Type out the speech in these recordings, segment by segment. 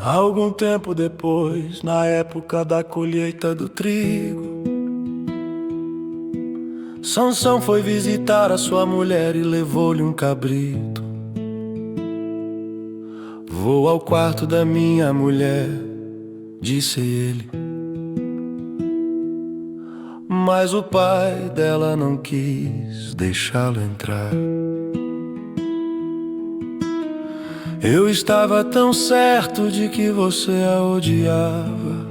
Algum tempo depois, na época da colheita do trigo, Sansão foi visitar a sua mulher e levou-lhe um cabrito. Vou ao quarto da minha mulher, disse ele. Mas o pai dela não quis deixá-lo entrar. Eu estava tão certo de que você a odiava,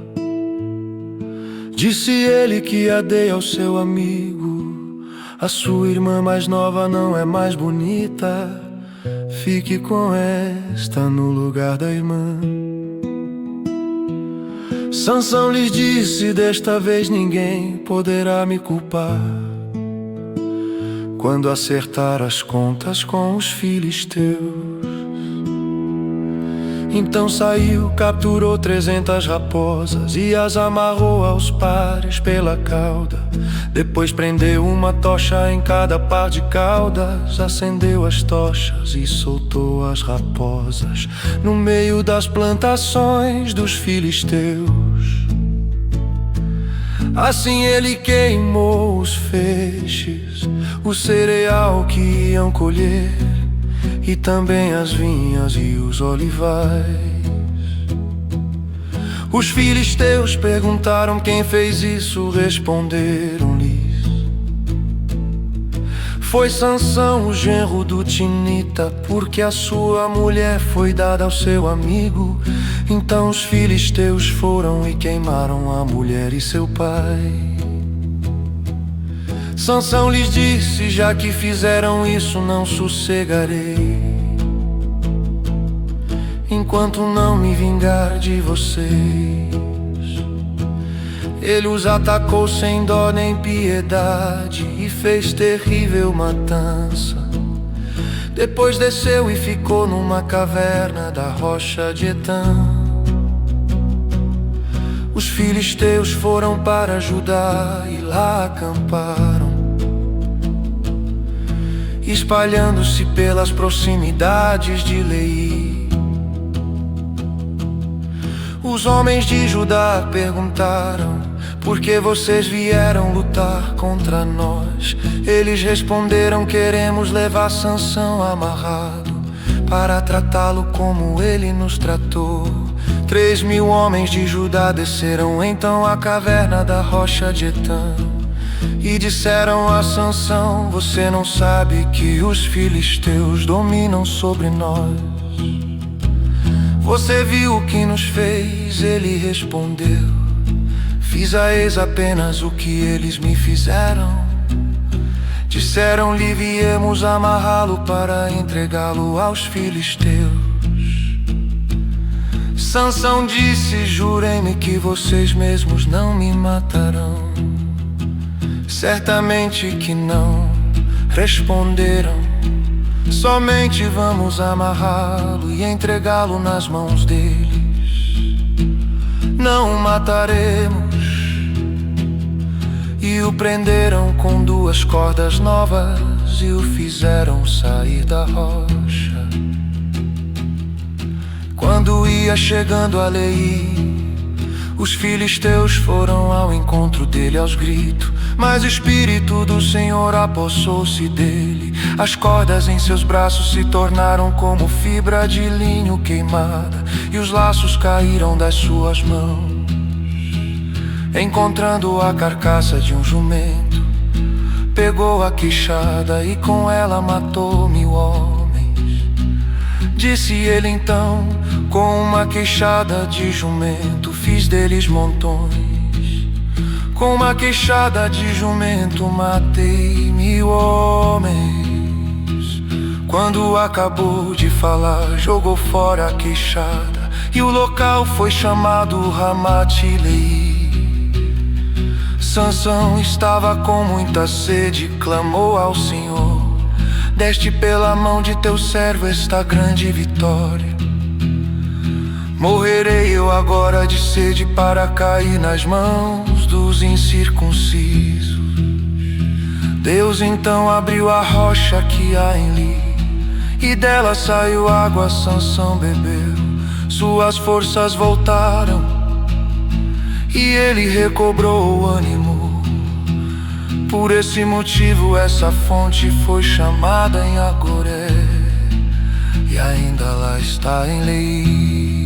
disse ele, que a dei ao seu amigo. A sua irmã mais nova não é mais bonita, fique com esta no lugar da irmã. Sansão lhes disse: desta vez ninguém poderá me culpar. Quando acertar as contas com os filisteus. Então saiu, capturou 300 raposas e as amarrou aos pares pela cauda. Depois prendeu uma tocha em cada par de caudas, acendeu as tochas e soltou as raposas no meio das plantações dos filisteus. Assim ele queimou os feixes, o cereal que iam colher, e também as vinhas e os olivais. Os filisteus perguntaram quem fez isso, responderam-lhes: foi Sansão, o genro do Tinita, porque a sua mulher foi dada ao seu amigo. Então os filisteus foram e queimaram a mulher e seu pai. Sansão lhes disse: já que fizeram isso, não sossegarei, enquanto não me vingar de vocês. Ele os atacou sem dó nem piedade e fez terrível matança. Depois desceu e ficou numa caverna da rocha de Etã. Os filisteus foram para Judá e lá acamparam, espalhando-se pelas proximidades de Leí. Os homens de Judá perguntaram: por que vocês vieram lutar contra nós? Eles responderam: queremos levar Sansão amarrado para tratá-lo como ele nos tratou. 3.000 homens de Judá desceram então à caverna da rocha de Etã e disseram a Sansão: você não sabe que os filisteus dominam sobre nós? Você viu o que nos fez? Ele respondeu: fiz a eles apenas o que eles me fizeram. Disseram-lhe: viemos amarrá-lo para entregá-lo aos filisteus. Sansão disse: jurem-me que vocês mesmos não me matarão. Certamente que não, responderam. Somente vamos amarrá-lo e entregá-lo nas mãos deles. Não o mataremos. E o prenderam com 2 cordas novas e o fizeram sair da rocha. Quando ia chegando a Leí, os filisteus foram ao encontro dele aos gritos, mas o Espírito do Senhor apossou-se dele. As cordas em seus braços se tornaram como fibra de linho queimada, e os laços caíram das suas mãos. Encontrando a carcaça de um jumento, pegou a queixada e com ela matou 1.000 homens. Disse ele então: com uma queixada de jumento fiz deles montões. Com uma queixada de jumento matei 1.000 homens. Quando acabou de falar, jogou fora a queixada, e o local foi chamado Ramate-Leí. Sansão estava com muita sede, clamou ao Senhor: deste pela mão de teu servo esta grande vitória. Morrerei eu agora de sede para cair nas mãos dos incircuncisos. Deus então abriu a rocha que há em Li, e dela saiu água. Sansão bebeu, suas forças voltaram e ele recobrou o ânimo. Por esse motivo essa fonte foi chamada em Agoré e ainda lá está em Leí.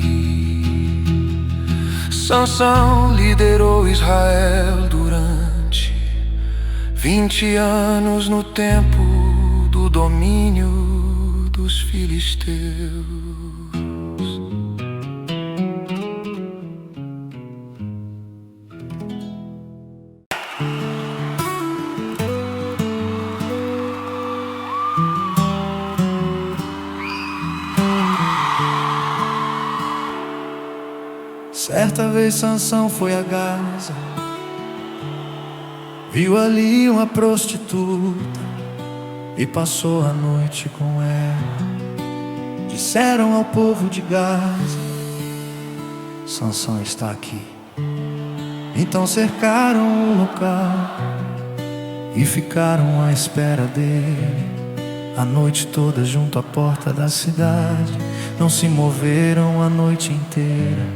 Sansão liderou Israel durante 20 anos no tempo do domínio dos filisteus. Certa vez Sansão foi a Gaza, viu ali uma prostituta e passou a noite com ela. Disseram ao povo de Gaza: Sansão está aqui. Então cercaram o local e ficaram à espera dele a noite toda junto à porta da cidade. Não se moveram a noite inteira,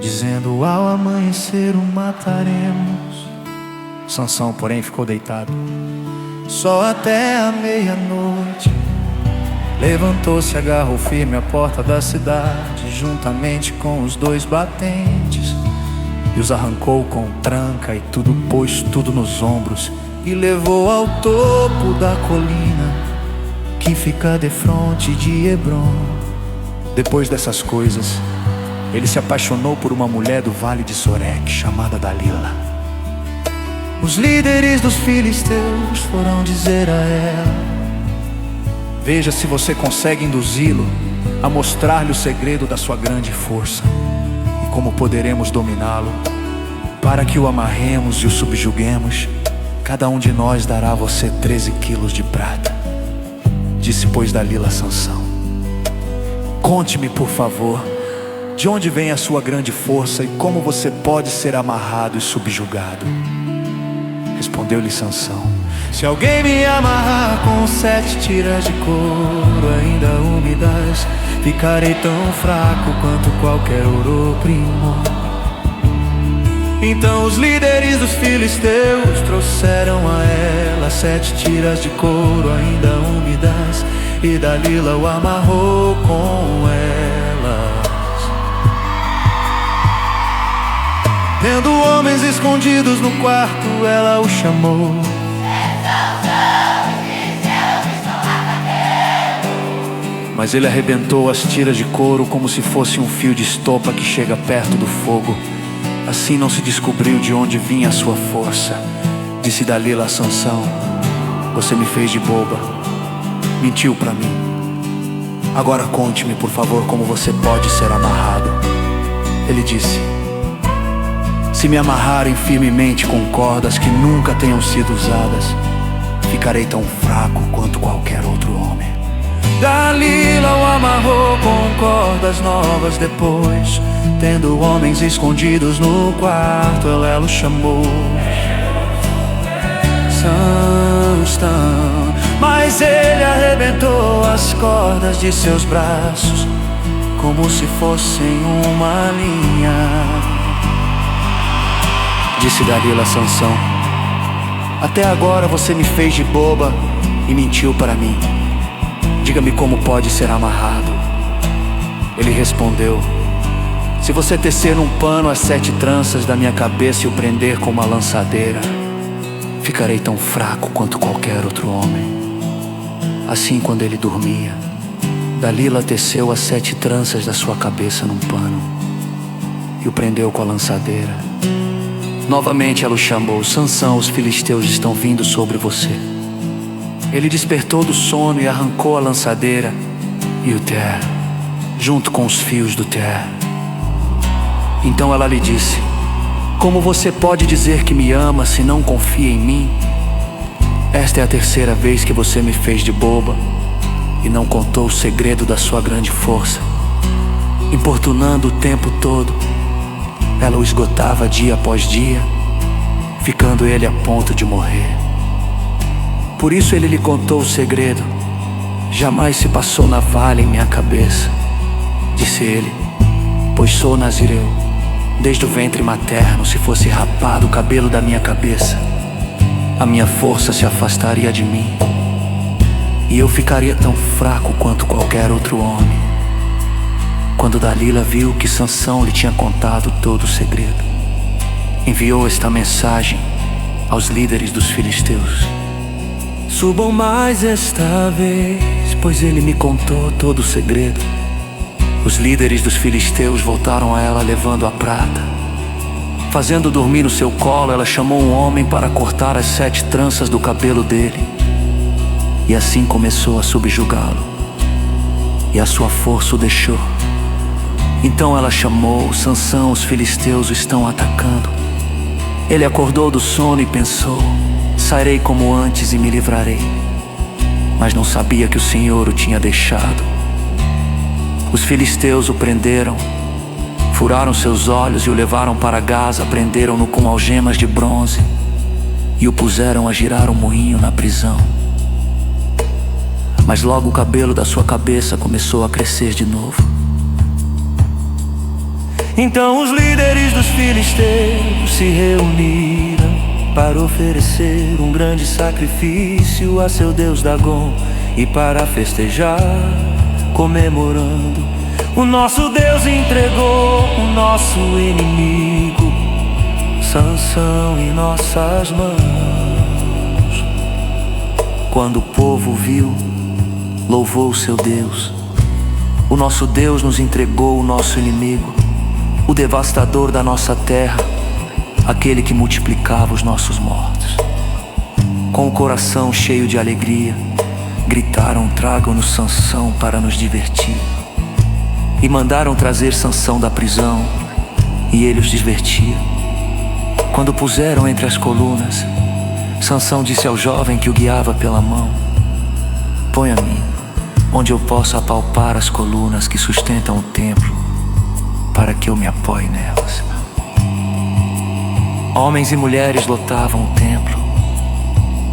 dizendo: ao amanhecer o mataremos. Sansão, porém, ficou deitado só até a meia-noite. Levantou-se, agarrou firme a porta da cidade, juntamente com os 2 batentes, e os arrancou com tranca e tudo, pôs tudo nos ombros, e levou ao topo da colina que fica defronte de Hebrom. Depois dessas coisas, ele se apaixonou por uma mulher do vale de Sorek, chamada Dalila. Os líderes dos filisteus foram dizer a ela: veja se você consegue induzi-lo a mostrar-lhe o segredo da sua grande força e como poderemos dominá-lo. Para que o amarremos e o subjuguemos, cada um de nós dará a você 13 quilos de prata. Disse, pois, Dalila a Sansão: conte-me, por favor, de onde vem a sua grande força e como você pode ser amarrado e subjugado. Respondeu-lhe Sansão: se alguém me amarrar com 7 tiras de couro ainda úmidas, ficarei tão fraco quanto qualquer ouro primor. Então os líderes dos filisteus trouxeram a ela 7 tiras de couro ainda úmidas, e Dalila o amarrou com elas. Vendo homens escondidos no quarto, ela o chamou: mas ele arrebentou as tiras de couro como se fosse um fio de estopa que chega perto do fogo. Assim não se descobriu de onde vinha a sua força. Disse Dalila a Sansão: você me fez de boba, mentiu pra mim. Agora conte-me, por favor, como você pode ser amarrado. Ele disse: se me amarrarem firmemente com cordas que nunca tenham sido usadas, ficarei tão fraco quanto qualquer outro homem. Dalila o amarrou com cordas novas. Depois, tendo homens escondidos no quarto, ela o chamou: Sansão. Mas ele arrebentou as cordas de seus braços como se fossem uma linha. Disse Dalila a Sansão: até agora você me fez de boba e mentiu para mim. Diga-me como pode ser amarrado. Ele respondeu: se você tecer num pano as 7 tranças da minha cabeça e o prender com uma lançadeira, ficarei tão fraco quanto qualquer outro homem. Assim, quando ele dormia, Dalila teceu as 7 tranças da sua cabeça num pano e o prendeu com a lançadeira. Novamente ela o chamou: Sansão, os filisteus estão vindo sobre você. Ele despertou do sono e arrancou a lançadeira e o ter, junto com os fios do ter. Então ela lhe disse: como você pode dizer que me ama se não confia em mim? Esta é a 3ª vez que você me fez de boba e não contou o segredo da sua grande força. Importunando o tempo todo, ela o esgotava dia após dia, ficando ele a ponto de morrer. Por isso ele lhe contou o segredo. Jamais se passou navalha em minha cabeça, disse ele, pois sou nazireu. Desde o ventre materno, se fosse rapado o cabelo da minha cabeça, a minha força se afastaria de mim, e eu ficaria tão fraco quanto qualquer outro homem. Quando Dalila viu que Sansão lhe tinha contado todo o segredo, enviou esta mensagem aos líderes dos filisteus: subam mais esta vez, pois ele me contou todo o segredo. Os líderes dos filisteus voltaram a ela levando a prata. Fazendo dormir no seu colo, ela chamou um homem para cortar as 7 tranças do cabelo dele, e assim começou a subjugá-lo, e a sua força o deixou. Então ela chamou: Sansão, os filisteus o estão atacando. Ele acordou do sono e pensou: sairei como antes e me livrarei. Mas não sabia que o Senhor o tinha deixado. Os filisteus o prenderam, furaram seus olhos e o levaram para Gaza. Prenderam-no com algemas de bronze e o puseram a girar um moinho na prisão. Mas logo o cabelo da sua cabeça começou a crescer de novo. Então os líderes dos filisteus se reuniram para oferecer um grande sacrifício a seu deus Dagom, e para festejar, comemorando, o nosso Deus entregou o nosso inimigo, Sansão, em nossas mãos. Quando o povo viu, louvou o seu Deus. O nosso Deus nos entregou o nosso inimigo, o devastador da nossa terra, aquele que multiplicava os nossos mortos. Com o coração cheio de alegria, gritaram: tragam-nos Sansão para nos divertir. E mandaram trazer Sansão da prisão, e ele os divertia. Quando o puseram entre as colunas, Sansão disse ao jovem que o guiava pela mão: ponha-me onde eu possa apalpar as colunas que sustentam o templo, para que eu me apoie nelas. Homens e mulheres lotavam o templo.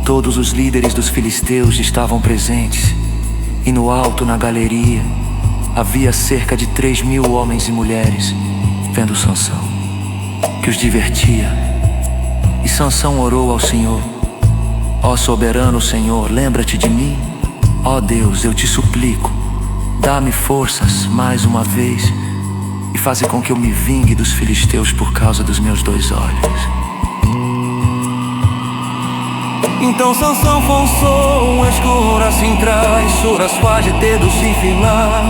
Todos os líderes dos filisteus estavam presentes, e no alto, na galeria, havia cerca de 3.000 homens e mulheres vendo Sansão, que os divertia. E Sansão orou ao Senhor: ó soberano Senhor, lembra-te de mim. Ó Deus, eu te suplico, dá-me forças mais uma vez, e faze com que eu me vingue dos filisteus por causa dos meus 2 olhos. Então Sansão fonçou, escura assim traz, suras faz de dedos se filar.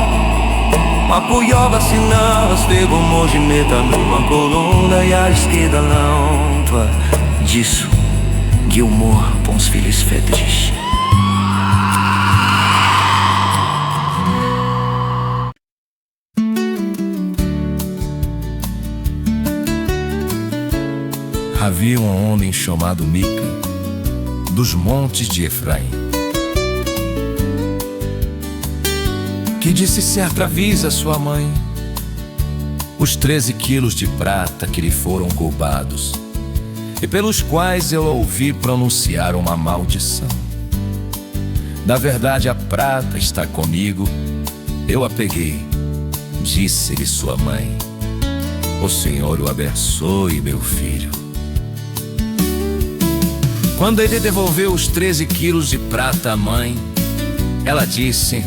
Mapuioba sinas, pegou mojimeta numa coluna e a esquerda lampa. Disso, Gilmor, bons filhos fetes. Havia um homem chamado Mica, dos montes de Efraim, que disse certa vez à sua mãe: os 13 quilos de prata que lhe foram roubados, e pelos quais eu ouvi pronunciar uma maldição. Na verdade, a prata está comigo, eu a peguei. Disse-lhe sua mãe: o Senhor o abençoe, meu filho. Quando ele devolveu os 13 quilos de prata à mãe, ela disse: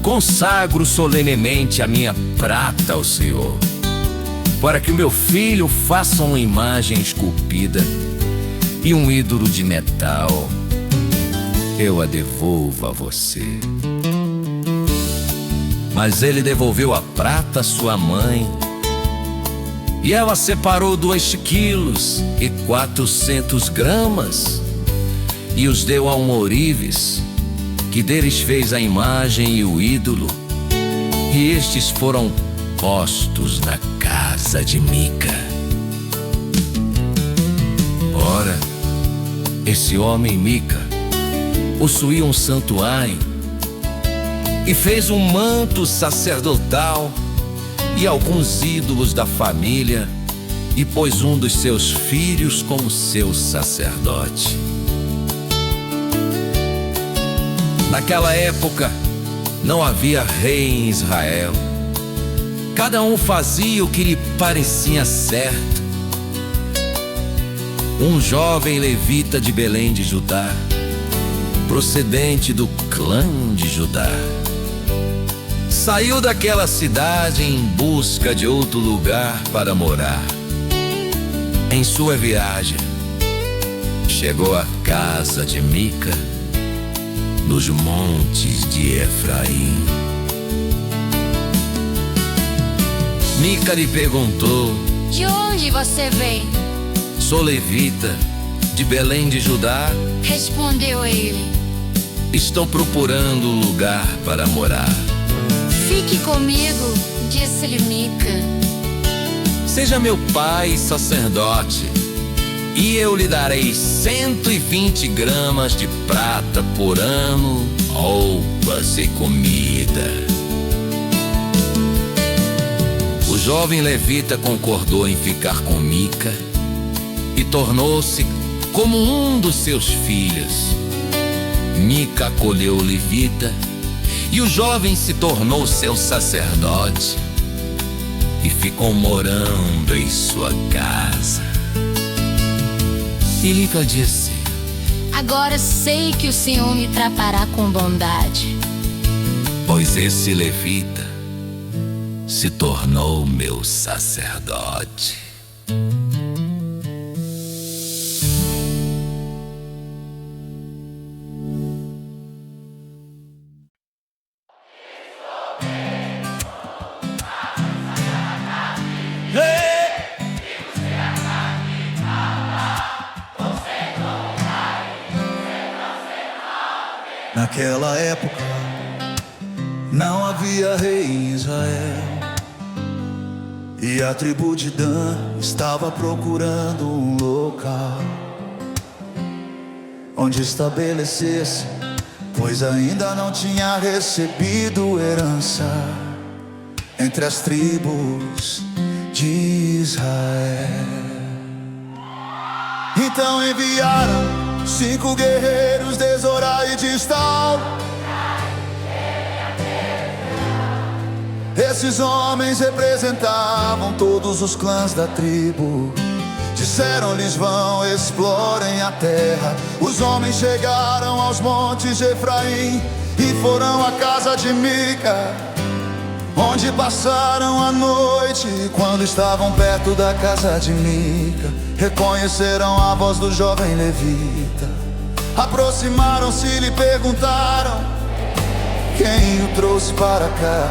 consagro solenemente a minha prata ao Senhor, para que o meu filho faça uma imagem esculpida e um ídolo de metal. Eu a devolvo a você. Mas ele devolveu a prata à sua mãe, e ela separou 2 quilos e 400 gramas e os deu a um ourives, que deles fez a imagem e o ídolo, e estes foram postos na casa de Mica. Ora, esse homem Mica possuía um santuário e fez um manto sacerdotal e alguns ídolos da família, e pôs um dos seus filhos como seu sacerdote. Naquela época não havia rei em Israel, Cada um fazia o que lhe parecia certo. Um jovem levita de Belém de Judá, procedente do clã de Judá, saiu daquela cidade em busca de outro lugar para morar. Em sua viagem, chegou à casa de Mica, nos montes de Efraim. Mica lhe perguntou: de onde você vem? Sou levita, de Belém de Judá. Respondeu ele: estou procurando um lugar para morar. fique comigo, disse-lhe Mica. Seja meu pai sacerdote, e eu lhe darei 120 gramas de prata por ano, roupas e comida. O jovem levita concordou em ficar com Mica e tornou-se como um dos seus filhos. Mica acolheu o levita e o jovem se tornou seu sacerdote e ficou morando em sua casa. E Mica disse: agora sei que o Senhor me tratará com bondade, pois esse levita se tornou meu sacerdote. Naquela época não havia rei em Israel, e a tribo de Dan estava procurando um local onde estabelecesse, pois ainda não tinha recebido herança entre as tribos de Israel. Então enviaram 5 guerreiros de Zorá e de Estaol. Esses homens representavam todos os clãs da tribo. Disseram-lhes: vão, explorem a terra. Os homens chegaram aos montes de Efraim e foram à casa de Mica, onde passaram a noite. Quando estavam perto da casa de Mica, reconheceram a voz do jovem levita. Aproximaram-se e lhe perguntaram: quem o trouxe para cá?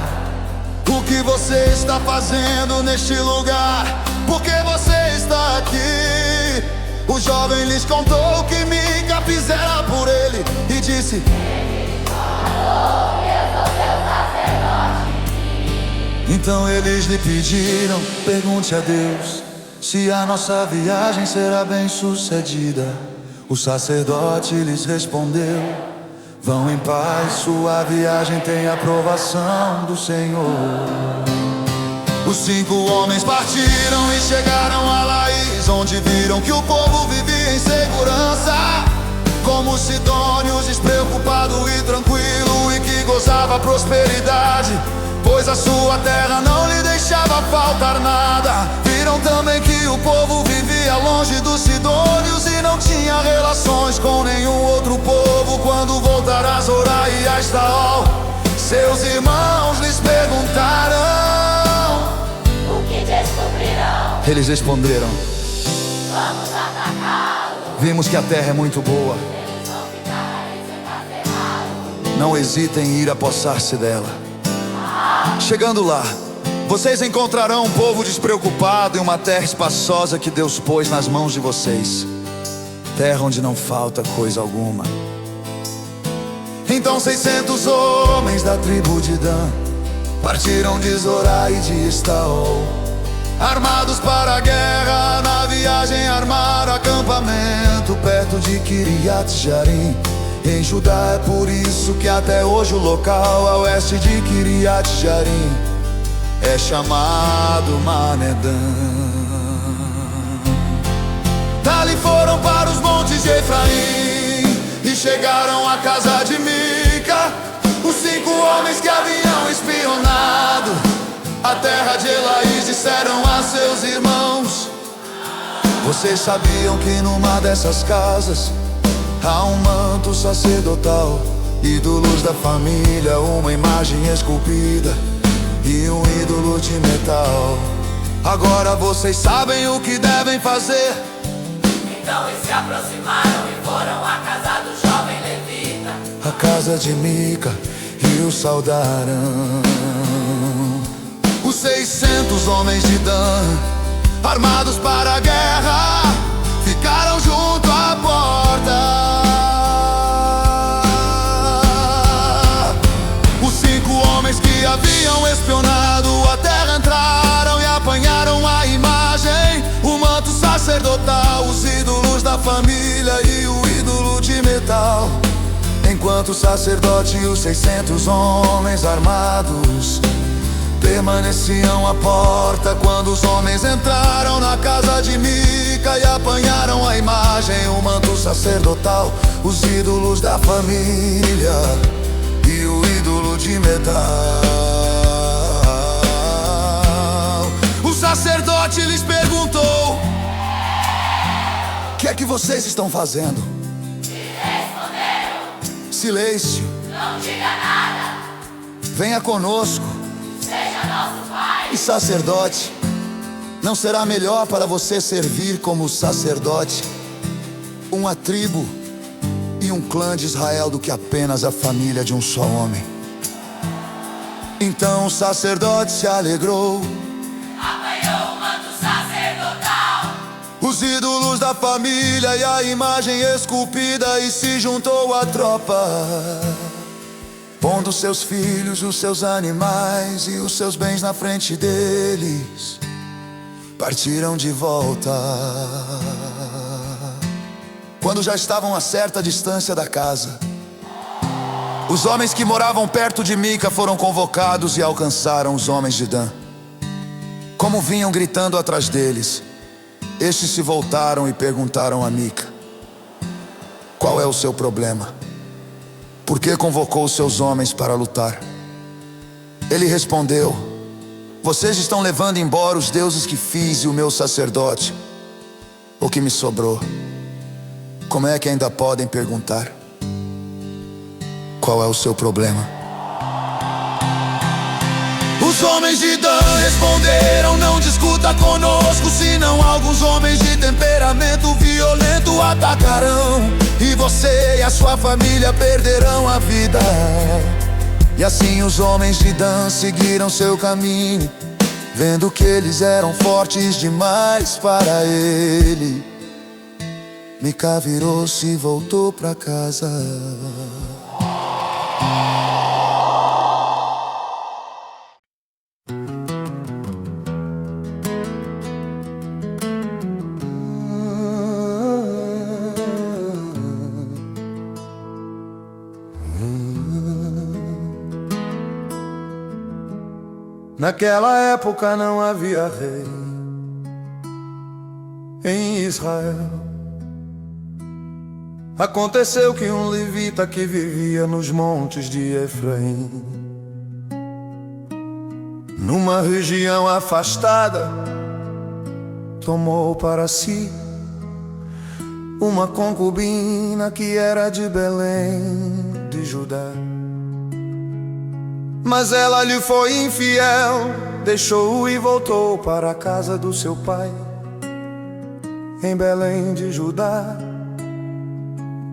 O que você está fazendo neste lugar? Por que você está aqui? O jovem lhes contou o que Mica fizera por ele e disse: então eles lhe pediram: pergunte a Deus se a nossa viagem será bem sucedida. O sacerdote lhes respondeu: vão em paz, sua viagem tem aprovação do Senhor. Os 5 homens partiram e chegaram a Laís, onde viram que o povo vivia em segurança, como sidônios, despreocupado e tranquilo, e que gozava prosperidade, pois a sua terra não lhe deixava faltar nada. Viram também que o povo vivia longe dos sidônios e não tinha relações com nenhum outro povo. Quando voltaram a Zorá e a Estaol, seus irmãos lhes perguntaram: o que descobrirão? Eles responderam: Vamos atacá-lo. vimos que a terra é muito boa. Eles vão ficar encerrados. Não hesitem em ir apossar-se dela. Chegando lá, vocês encontrarão um povo despreocupado e uma terra espaçosa que Deus pôs nas mãos de vocês, terra onde não falta coisa alguma. Então 600 homens da tribo de Dan partiram de Zorá e de Estaol, armados para a guerra. Na viagem armaram acampamento perto de Kiriat Jearim, em Judá. É por isso que até hoje o local a oeste de Kiriat Jearim é chamado Manedã. Dali foram para os montes de Efraim e chegaram à casa de Mica, os 5 homens que haviam espionado a terra de Vocês sabiam que numa dessas casas há um manto sacerdotal, ídolos da família, uma imagem esculpida e um ídolo de metal. Agora vocês sabem o que devem fazer. Então eles se aproximaram e foram à casa do jovem levita, A casa de Mica e o saudaram. Os 600 homens de Dan, armados para a guerra, ficaram junto à porta. Os 5 homens que haviam espionado a terra entraram e apanharam a imagem, o manto sacerdotal, os ídolos da família e o ídolo de metal. Enquanto o sacerdote e os 600 homens armados permaneciam à porta, quando os homens entraram na casa de Mica e apanharam a imagem, o manto sacerdotal, os ídolos da família e o ídolo de metal. O sacerdote lhes perguntou: o que é que vocês estão fazendo? Silêncio, não diga nada, venha conosco. seja nosso pai. E sacerdote, não será melhor para você servir como sacerdote uma tribo e um clã de Israel do que apenas a família de um só homem? Então o sacerdote se alegrou, Apanhou o manto sacerdotal, os ídolos da família e a imagem esculpida, e se juntou à tropa, pondo seus filhos, os seus animais e os seus bens na frente deles. Partiram de volta. Quando já estavam a certa distância da casa, os homens que moravam perto de Mica foram convocados e alcançaram os homens de Dan. Como vinham gritando atrás deles, estes se voltaram e perguntaram a Mica: qual é o seu problema? Por que convocou os seus homens para lutar? Ele respondeu: vocês estão levando embora os deuses que fiz e o meu sacerdote, o que me sobrou. Como é que ainda podem perguntar qual é o seu problema? Os homens de Dan responderam: não discuta conosco, senão alguns homens de temperamento violento atacarão, e você e a sua família perderão a vida. E assim os homens de Dan seguiram seu caminho, vendo que eles eram fortes demais para ele. Mica virou-se e voltou para casa. Naquela época não havia rei em Israel. Aconteceu que um levita que vivia nos montes de Efraim, numa região afastada, tomou para si uma concubina que era de Belém de Judá. Mas ela lhe foi infiel, deixou-o e voltou para a casa do seu pai, em Belém de Judá.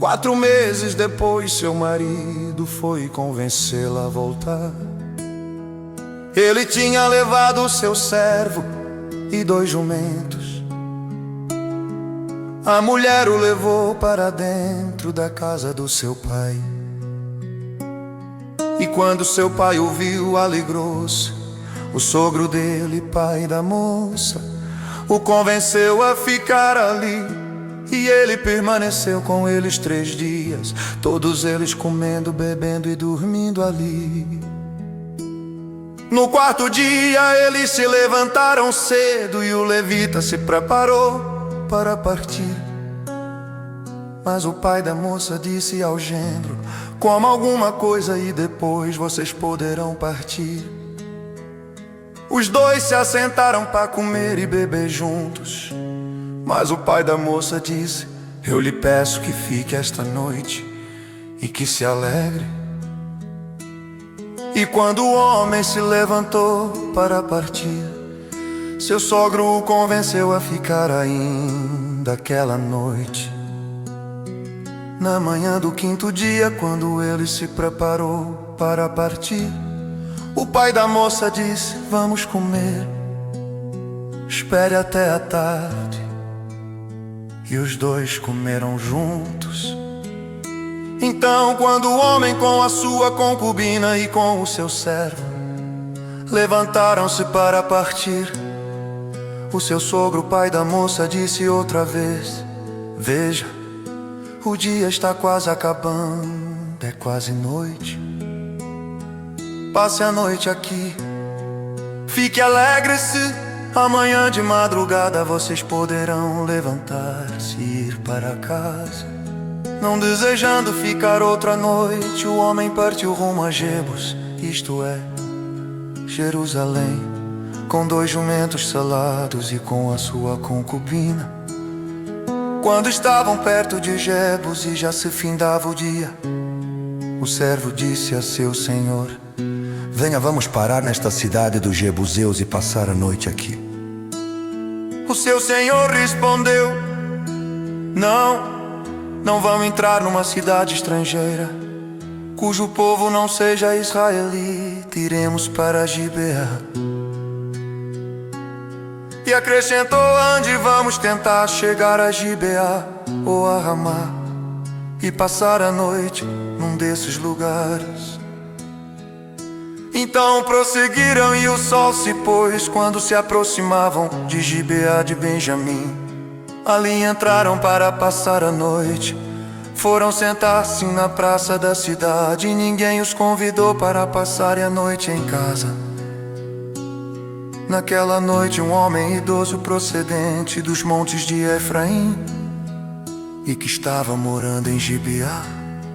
4 meses depois, seu marido foi convencê-la a voltar. Ele tinha levado o seu servo e 2 jumentos. A mulher o levou para dentro da casa do seu pai. E quando seu pai o viu, alegrou-se. O sogro dele, pai da moça, o convenceu a ficar ali. E ele permaneceu com eles 3 dias, todos eles comendo, bebendo e dormindo ali. No 4º dia eles se levantaram cedo e o levita se preparou para partir. Mas o pai da moça disse ao genro: coma alguma coisa e depois vocês poderão partir. Os 2 se assentaram para comer e beber juntos. Mas o pai da moça disse: eu lhe peço que fique esta noite e que se alegre. E quando o homem se levantou para partir, seu sogro o convenceu a ficar ainda aquela noite. Na manhã do quinto dia, quando ele se preparou para partir, o pai da moça disse: vamos comer, espere até a tarde. E os dois comeram juntos. Então, quando o homem com a sua concubina e com o seu servo levantaram-se para partir, o seu sogro, o pai da moça, disse outra vez: veja, o dia está quase acabando, é quase noite. Passe a noite aqui, fique alegre-se. Amanhã de madrugada vocês poderão levantar-se e ir para casa. Não desejando ficar outra noite, o homem partiu rumo a Jebus, isto é, Jerusalém, com 2 jumentos selados e com a sua concubina. Quando estavam perto de Jebus e já se findava o dia, o servo disse a seu senhor: venha, vamos parar nesta cidade dos Jebuseus e passar a noite aqui. O seu senhor respondeu: não vão entrar numa cidade estrangeira, cujo povo não seja israelita, iremos para Gibeá. E acrescentou: ande, vamos tentar chegar a Gibeá ou a Ramá e passar a noite num desses lugares. Então prosseguiram e o sol se pôs quando se aproximavam de Gibeá de Benjamim. Ali entraram para passar a noite. Foram sentar-se na praça da cidade e ninguém os convidou para passarem a noite em casa. Naquela noite um homem idoso procedente dos montes de Efraim e que estava morando em Gibeá,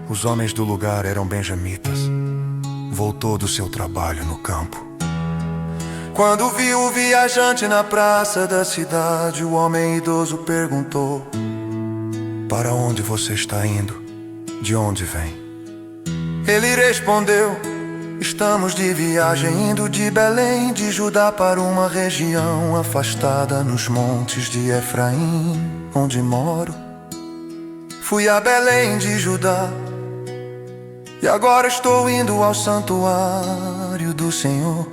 os homens do lugar eram benjamitas, voltou do seu trabalho no campo. Quando viu o viajante na praça da cidade, o homem idoso perguntou: para onde você está indo? De onde vem? Ele respondeu: estamos de viagem indo de Belém de Judá para uma região afastada nos montes de Efraim, onde moro. Fui a Belém de Judá e agora estou indo ao santuário do Senhor.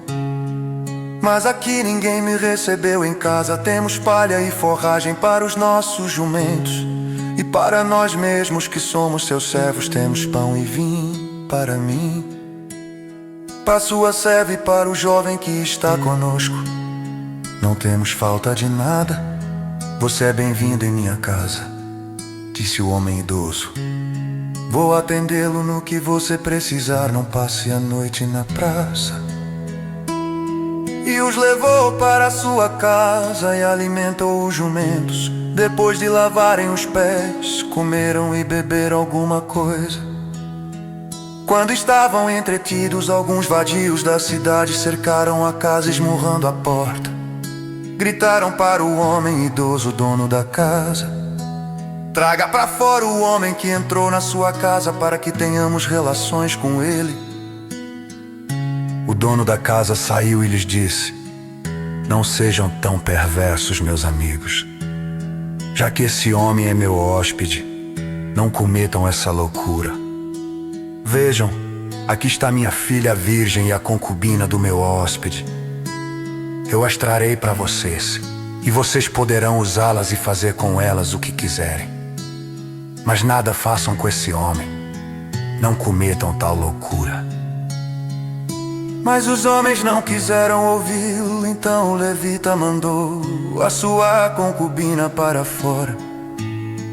Mas aqui ninguém me recebeu em casa. Temos palha e forragem para os nossos jumentos, e para nós mesmos que somos seus servos temos pão e vinho para mim, para sua serva e para o jovem que está conosco. Não temos falta de nada. Você é bem-vindo em minha casa, disse o homem idoso. Vou atendê-lo no que você precisar. Não passe a noite na praça. E os levou para sua casa e alimentou os jumentos. Depois de lavarem os pés, comeram e beberam alguma coisa. Quando estavam entretidos, alguns vadios da cidade cercaram a casa esmurrando a porta. Gritaram para o homem idoso, dono da casa: traga para fora o homem que entrou na sua casa para que tenhamos relações com ele. O dono da casa saiu e lhes disse: não sejam tão perversos, meus amigos. Já que esse homem é meu hóspede, não cometam essa loucura. Vejam, aqui está minha filha virgem e a concubina do meu hóspede. Eu as trarei para vocês, e vocês poderão usá-las e fazer com elas o que quiserem. Mas nada façam com esse homem. Não cometam tal loucura. Mas os homens não quiseram ouvi-lo. Então o levita mandou a sua concubina para fora,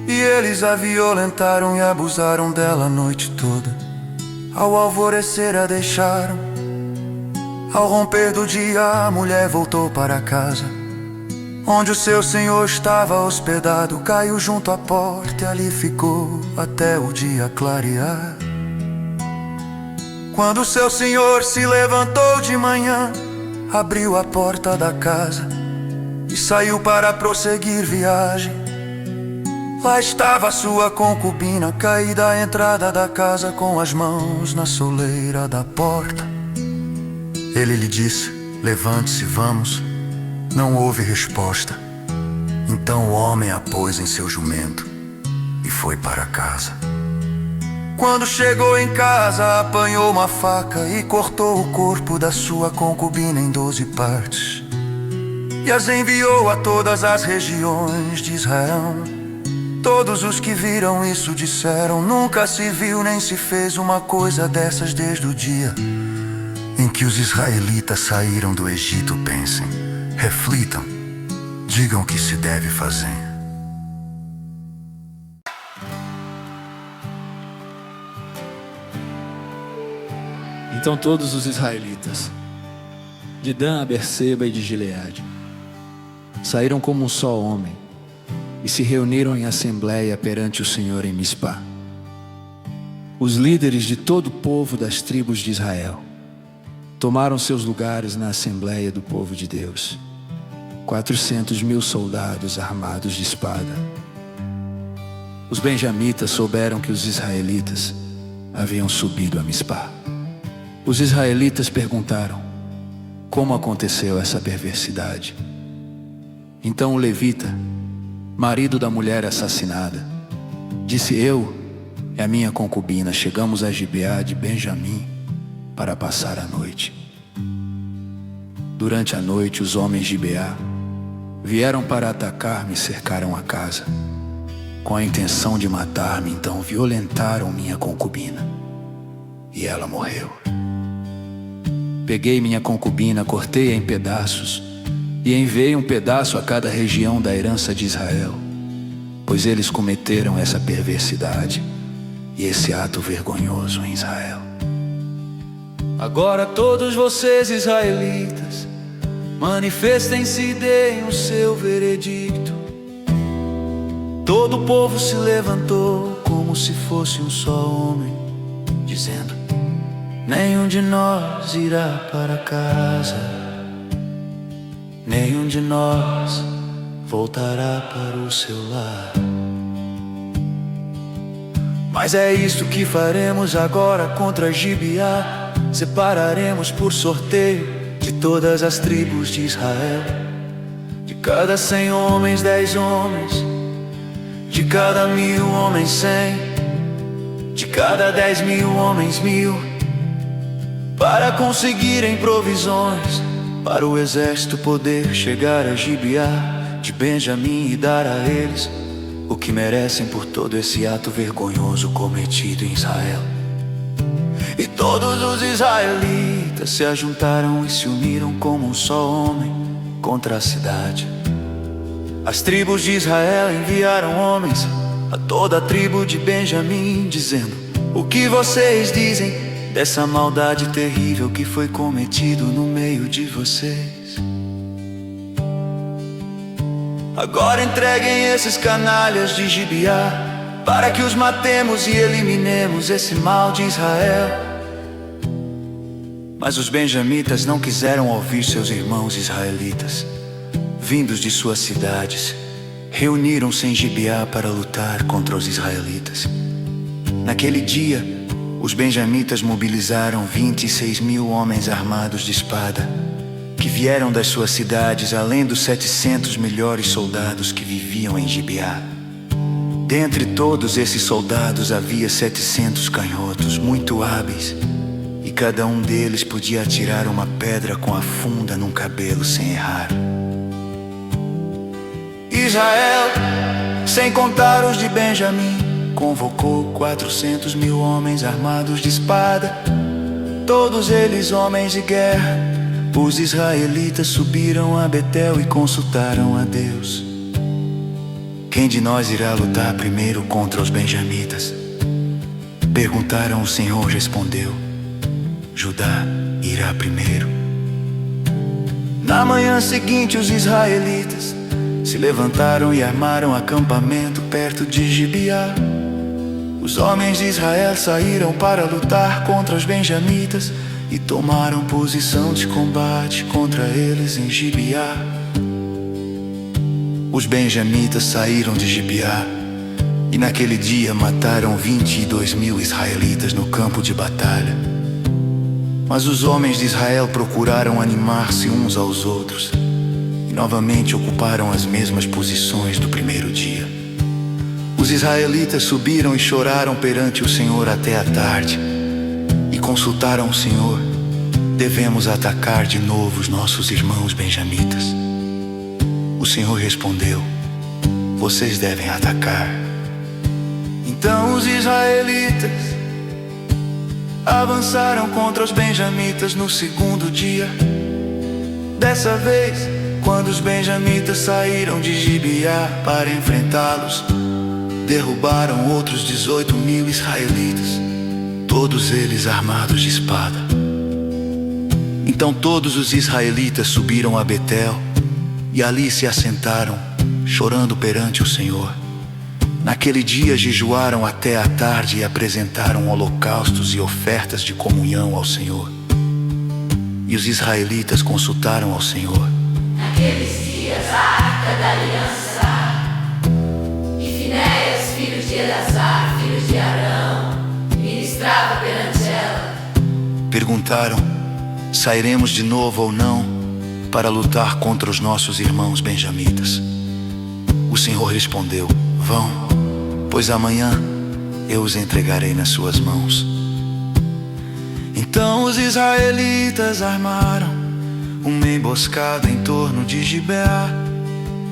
e eles a violentaram e abusaram dela a noite toda. Ao alvorecer a deixaram. Ao romper do dia, a mulher voltou para casa, onde o seu senhor estava hospedado. Caiu junto à porta e ali ficou até o dia clarear. Quando seu senhor se levantou de manhã, abriu a porta da casa e saiu para prosseguir viagem. Lá estava sua concubina, caída à entrada da casa, com as mãos na soleira da porta. Ele lhe disse: levante-se, vamos. Não houve resposta. Então o homem a pôs em seu jumento e foi para casa. Quando chegou em casa, apanhou uma faca e cortou o corpo da sua concubina em 12 partes, e as enviou a todas as regiões de Israel. Todos os que viram isso disseram: nunca se viu nem se fez uma coisa dessas desde o dia em que os israelitas saíram do Egito. Pensem, reflitam, digam o que se deve fazer. Então todos os israelitas, de Dan a Berseba e de Gileade, saíram como um só homem e se reuniram em assembleia perante o Senhor em Mispá. Os líderes de todo o povo das tribos de Israel tomaram seus lugares na assembleia do povo de Deus, 400.000 soldados armados de espada. Os benjamitas souberam que os israelitas haviam subido a Mispá. Os israelitas perguntaram: como aconteceu essa perversidade? Então o levita, marido da mulher assassinada, disse: eu e a minha concubina chegamos a Gibeá de Benjamim para passar a noite. Durante a noite, os homens de Gibeá vieram para atacar-me e cercaram a casa, com a intenção de matar-me. Então violentaram minha concubina e ela morreu. Peguei minha concubina, cortei-a em pedaços e enviei um pedaço a cada região da herança de Israel, pois eles cometeram essa perversidade e esse ato vergonhoso em Israel. Agora todos vocês, israelitas, manifestem-se e deem o seu veredicto. Todo o povo se levantou como se fosse um só homem, dizendo: nenhum de nós irá para casa, nenhum de nós voltará para o seu lar. Mas é isto que faremos agora contra Gibeá: separaremos por sorteio de todas as tribos de Israel, de cada 100 homens 10 homens, de cada 1000 homens 100, de cada 10.000 homens 1000, para conseguirem provisões para o exército poder chegar a Gibeá de Benjamim e dar a eles o que merecem por todo esse ato vergonhoso cometido em Israel. E todos os israelitas se ajuntaram e se uniram como um só homem contra a cidade. As tribos de Israel enviaram homens a toda a tribo de Benjamim, dizendo: o que vocês dizem dessa maldade terrível que foi cometido no meio de vocês? Agora entreguem esses canalhas de Gibeá, para que os matemos e eliminemos esse mal de Israel. Mas os benjamitas não quiseram ouvir seus irmãos israelitas. Vindos de suas cidades, reuniram-se em Gibeá para lutar contra os israelitas. Naquele dia, os benjamitas mobilizaram 26.000 homens armados de espada, que vieram das suas cidades, além dos 700 melhores soldados que viviam em Gibeá. Dentre todos esses soldados havia 700 canhotos muito hábeis, e cada um deles podia atirar uma pedra com a funda num cabelo sem errar. Israel, sem contar os de Benjamim, convocou 400.000 homens armados de espada, todos eles homens de guerra. Os israelitas subiram a Betel e consultaram a Deus: quem de nós irá lutar primeiro contra os benjamitas? Perguntaram, o Senhor respondeu: Judá irá primeiro. Na manhã seguinte, os israelitas se levantaram e armaram acampamento perto de Gibeá. Os homens de Israel saíram para lutar contra os benjamitas e tomaram posição de combate contra eles em Gibeá. os benjamitas saíram de Gibeá, e naquele dia mataram 22.000 israelitas no campo de batalha. Mas os homens de Israel procuraram animar-se uns aos outros, e novamente ocuparam as mesmas posições do primeiro dia. Os israelitas subiram e choraram perante o Senhor até a tarde, e consultaram o Senhor: devemos atacar de novo os nossos irmãos benjamitas? O Senhor respondeu: vocês devem atacar. Então os israelitas avançaram contra os benjamitas no segundo dia. Dessa vez, quando os benjamitas saíram de Gibeá para enfrentá-los, derrubaram outros 18.000 israelitas, todos eles armados de espada. Então todos os israelitas subiram a Betel e ali se assentaram, chorando perante o Senhor. Naquele dia jejuaram até a tarde e apresentaram holocaustos e ofertas de comunhão ao Senhor. E os israelitas consultaram ao Senhor. Naqueles dias a arca da aliança, e Finéias, filho de Eleazar, filho de Arão, ministrava perante ela. Perguntaram: sairemos de novo ou não para lutar contra os nossos irmãos benjamitas? O Senhor respondeu: vão, pois amanhã eu os entregarei nas suas mãos. Então os israelitas armaram uma emboscada em torno de Gibeá.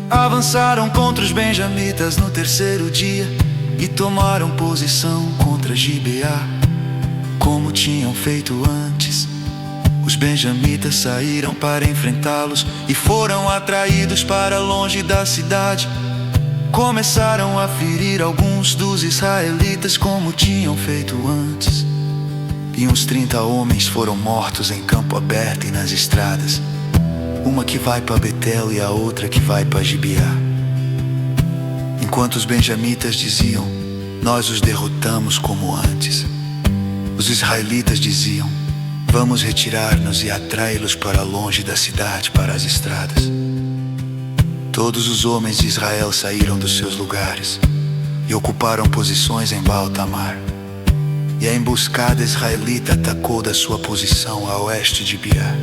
Avançaram contra os benjamitas no terceiro dia e tomaram posição contra Gibeá, como tinham feito antes. Os benjamitas saíram para enfrentá-los e foram atraídos para longe da cidade. Começaram a ferir alguns dos israelitas como tinham feito antes. E uns 30 homens foram mortos em campo aberto e nas estradas, uma que vai para Betel e a outra que vai para Gibeá. Enquanto os benjamitas diziam: nós os derrotamos como antes, os israelitas diziam: vamos retirar-nos e atraí-los para longe da cidade, para as estradas. Todos os homens de Israel saíram dos seus lugares e ocuparam posições em Baal-Tamar. E a emboscada israelita atacou da sua posição a oeste de Gibeá.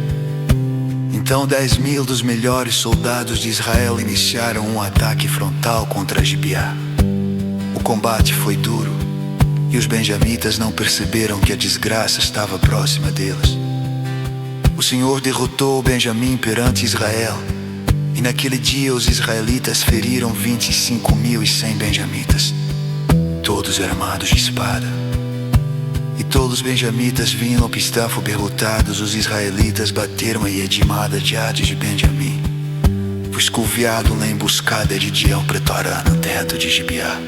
Então 10.000 dos melhores soldados de Israel iniciaram um ataque frontal contra Gibeá. O combate foi duro e os benjamitas não perceberam que a desgraça estava próxima deles. O Senhor derrotou Benjamim perante Israel, e naquele dia os israelitas feriram 25.100 benjamitas, todos armados de espada. E todos os benjamitas vinham ao Pistafo derrotados. Os israelitas bateram a Edimada de Ades de Benjamim. Foi escoviado na emboscada de Diel Pretorá, no teto de Gibeá.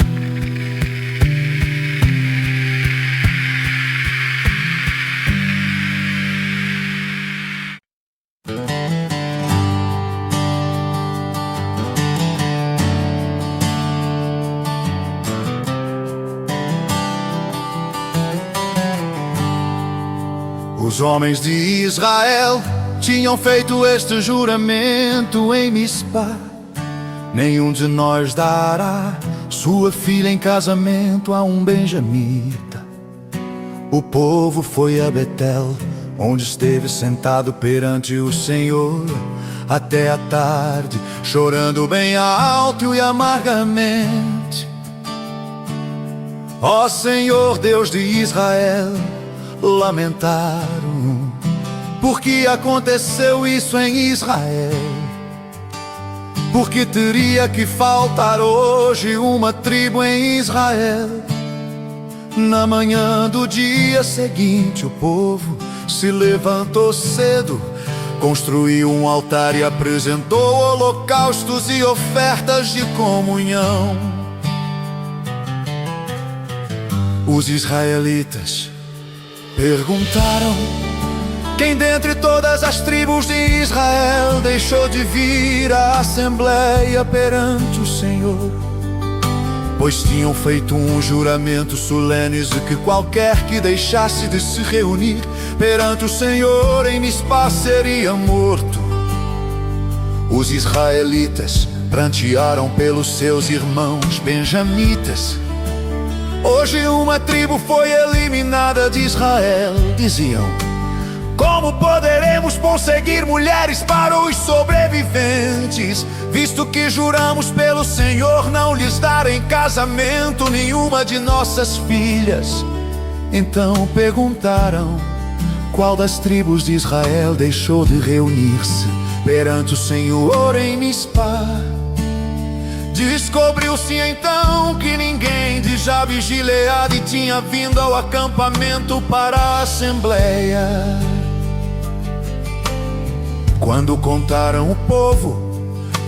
Os homens de Israel tinham feito este juramento em Mispa: nenhum de nós dará sua filha em casamento a um benjamita. O povo foi a Betel, onde esteve sentado perante o Senhor até a tarde, chorando bem alto e amargamente. Ó Senhor, Deus de Israel, lamentaram porque aconteceu isso em Israel. Porque teria que faltar hoje uma tribo em Israel. Na manhã do dia seguinte, o povo se levantou cedo, construiu um altar e apresentou holocaustos e ofertas de comunhão. Os israelitas perguntaram: quem dentre todas as tribos de Israel deixou de vir à assembleia perante o Senhor? Pois tinham feito um juramento solene de que qualquer que deixasse de se reunir perante o Senhor em Mispa seria morto. Os israelitas prantearam pelos seus irmãos benjamitas. Hoje uma tribo foi eliminada de Israel. Diziam: como poderemos conseguir mulheres para os sobreviventes, visto que juramos pelo Senhor não lhes dar em casamento nenhuma de nossas filhas? Então perguntaram: qual das tribos de Israel deixou de reunir-se perante o Senhor em Mispa? Descobriu-se então que ninguém de Jabes de Gileade tinha vindo ao acampamento para a assembleia. Quando contaram o povo,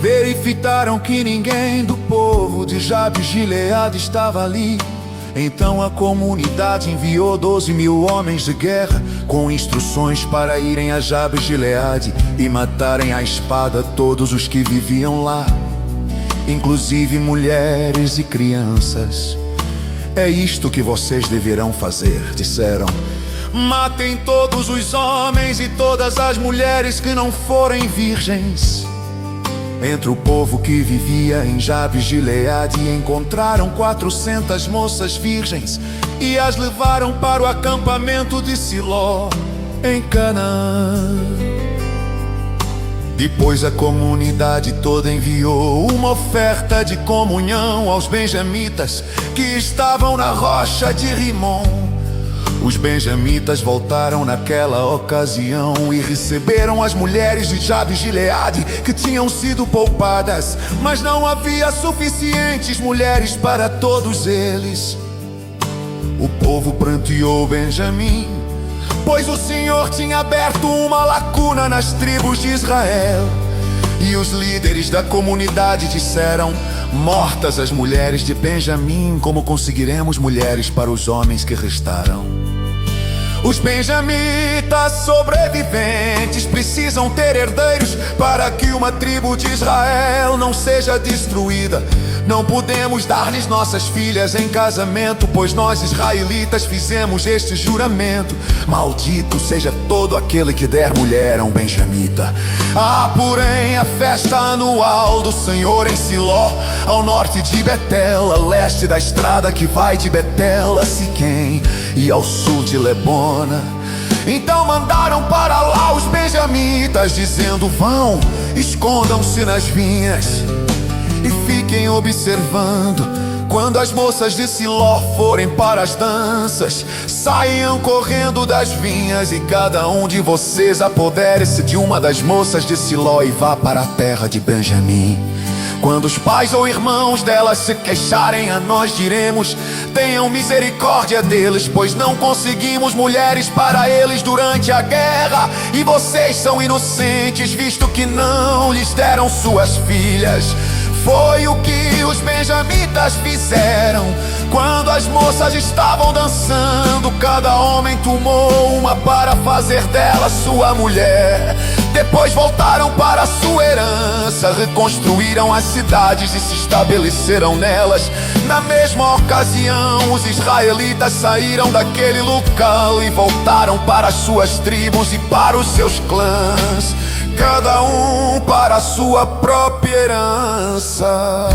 verificaram que ninguém do povo de Jabes de Gileade estava ali. Então a comunidade enviou 12.000 homens de guerra com instruções para irem a Jabes de Gileade e matarem à espada todos os que viviam lá, inclusive mulheres e crianças. É isto que vocês deverão fazer, disseram. Matem todos os homens e todas as mulheres que não forem virgens. Entre o povo que vivia em Jabes de Gileade encontraram 400 moças virgens e as levaram para o acampamento de Siló, em Canaã. Depois a comunidade toda enviou uma oferta de comunhão aos benjamitas que estavam na rocha de Rimon. Os benjamitas voltaram naquela ocasião e receberam as mulheres de Jabes de Gileade que tinham sido poupadas, mas não havia suficientes mulheres para todos eles. O povo pranteou Benjamim, pois o Senhor tinha aberto uma lacuna nas tribos de Israel. E os líderes da comunidade disseram: mortas as mulheres de Benjamim, como conseguiremos mulheres para os homens que restaram? Os benjamitas sobreviventes precisam ter herdeiros para que uma tribo de Israel não seja destruída. Não podemos dar-lhes nossas filhas em casamento, pois nós israelitas fizemos este juramento. Maldito seja todo aquele que der mulher a um benjamita. Há, porém, a festa anual do Senhor em Siló, ao norte de Betel, a leste da estrada que vai de Betel a Siquém, e ao sul de Lebona. Então mandaram para lá os benjamitas, dizendo: vão, escondam-se nas vinhas e fiquem observando. Quando as moças de Siló forem para as danças, saiam correndo das vinhas, e cada um de vocês apodere-se de uma das moças de Siló e vá para a terra de Benjamim. Quando os pais ou irmãos delas se queixarem, a nós diremos: tenham misericórdia deles, pois não conseguimos mulheres para eles durante a guerra, e vocês são inocentes, visto que não lhes deram suas filhas. Foi o que os benjamitas fizeram. Quando as moças estavam dançando, cada homem tomou uma para fazer dela sua mulher. Depois voltaram para sua herança, reconstruíram as cidades e se estabeleceram nelas. Na mesma ocasião, os israelitas saíram daquele local e voltaram para as suas tribos e para os seus clãs, cada um para a sua própria herança.